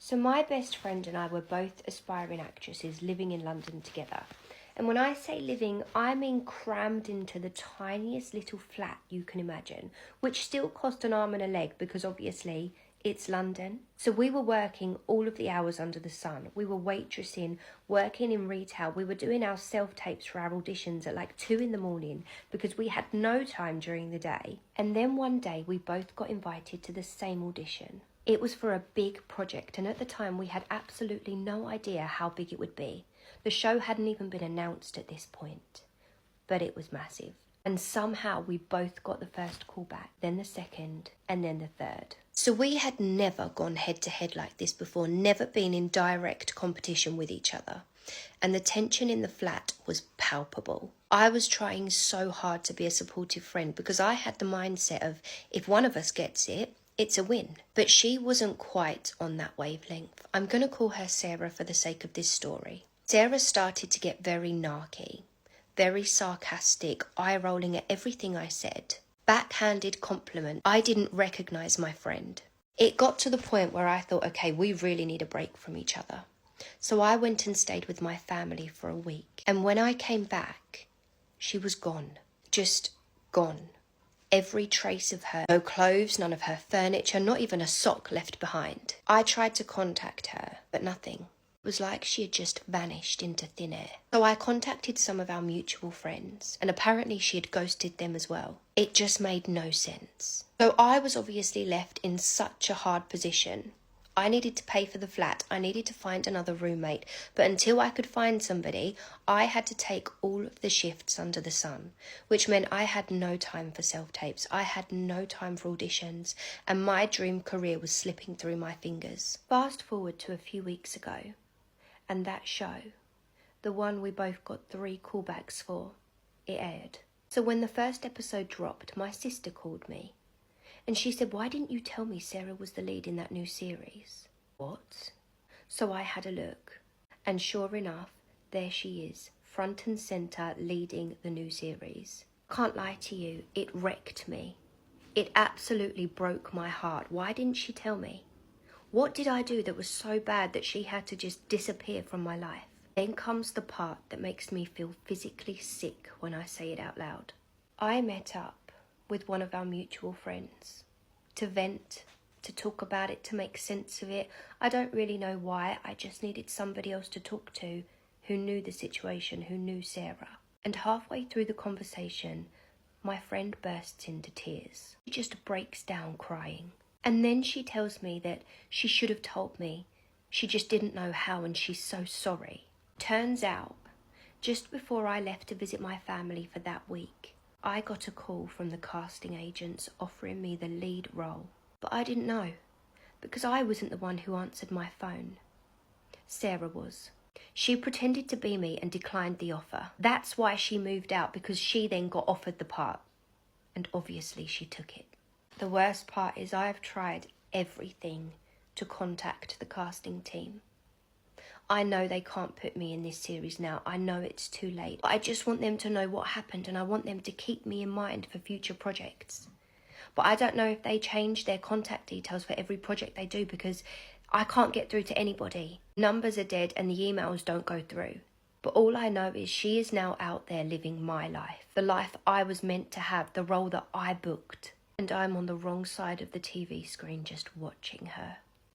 So my best friend and I were both aspiring actresses living in London together. And when I say living, I mean crammed into the tiniest little flat you can imagine, which still cost an arm and a leg because obviously it's London. So we were working all of the hours under the sun. We were waitressing, working in retail. We were doing our self-tapes for our auditions at like 2 a.m. because we had no time during the day. And then one day we both got invited to the same audition. It was for a big project, and at the time we had absolutely no idea how big it would be. The show hadn't even been announced at this point, but it was massive. And somehow we both got the first call back, then the second, and then the third. So we had never gone head to head like this before, never been in direct competition with each other. And the tension in the flat was palpable. I was trying so hard to be a supportive friend because I had the mindset of if one of us gets it, it's a win. But she wasn't quite on that wavelength. I'm going to call her Sarah for the sake of this story. Sarah started to get very narky, very sarcastic, eye-rolling at everything I said. Backhanded compliment. I didn't recognise my friend. It got to the point where I thought, okay, we really need a break from each other. So I went and stayed with my family for a week. And when I came back, she was gone. Just gone. Every trace of her, no clothes, none of her furniture, not even a sock left behind. I tried to contact her, but nothing. It was like she had just vanished into thin air. So I contacted some of our mutual friends, and apparently she had ghosted them as well. It just made no sense. So I was obviously left in such a hard position. I needed to pay for the flat, I needed to find another roommate, but until I could find somebody, I had to take all of the shifts under the sun, which meant I had no time for self-tapes, I had no time for auditions, and my dream career was slipping through my fingers. Fast forward to a few weeks ago, and that show, the one we both got 3 callbacks for, it aired. So when the first episode dropped, my sister called me. And she said, why didn't you tell me Sarah was the lead in that new series? What? So I had a look. And sure enough, there she is, front and centre, leading the new series. Can't lie to you, it wrecked me. It absolutely broke my heart. Why didn't she tell me? What did I do that was so bad that she had to just disappear from my life? Then comes the part that makes me feel physically sick when I say it out loud. I met up with one of our mutual friends to vent, to talk about it, to make sense of it. I don't really know why, I just needed somebody else to talk to who knew the situation, who knew Sarah. And halfway through the conversation, my friend bursts into tears. She just breaks down crying. And then she tells me that she should have told me. She just didn't know how and she's so sorry. Turns out, just before I left to visit my family for that week, I got a call from the casting agents offering me the lead role. But I didn't know, because I wasn't the one who answered my phone. Sarah was. She pretended to be me and declined the offer. That's why she moved out, because she then got offered the part. And obviously she took it. The worst part is I have tried everything to contact the casting team. I know they can't put me in this series now. I know it's too late. But I just want them to know what happened and I want them to keep me in mind for future projects. But I don't know if they change their contact details for every project they do because I can't get through to anybody. Numbers are dead and the emails don't go through. But all I know is she is now out there living my life. The life I was meant to have, the role that I booked. And I'm on the wrong side of the TV screen just watching her.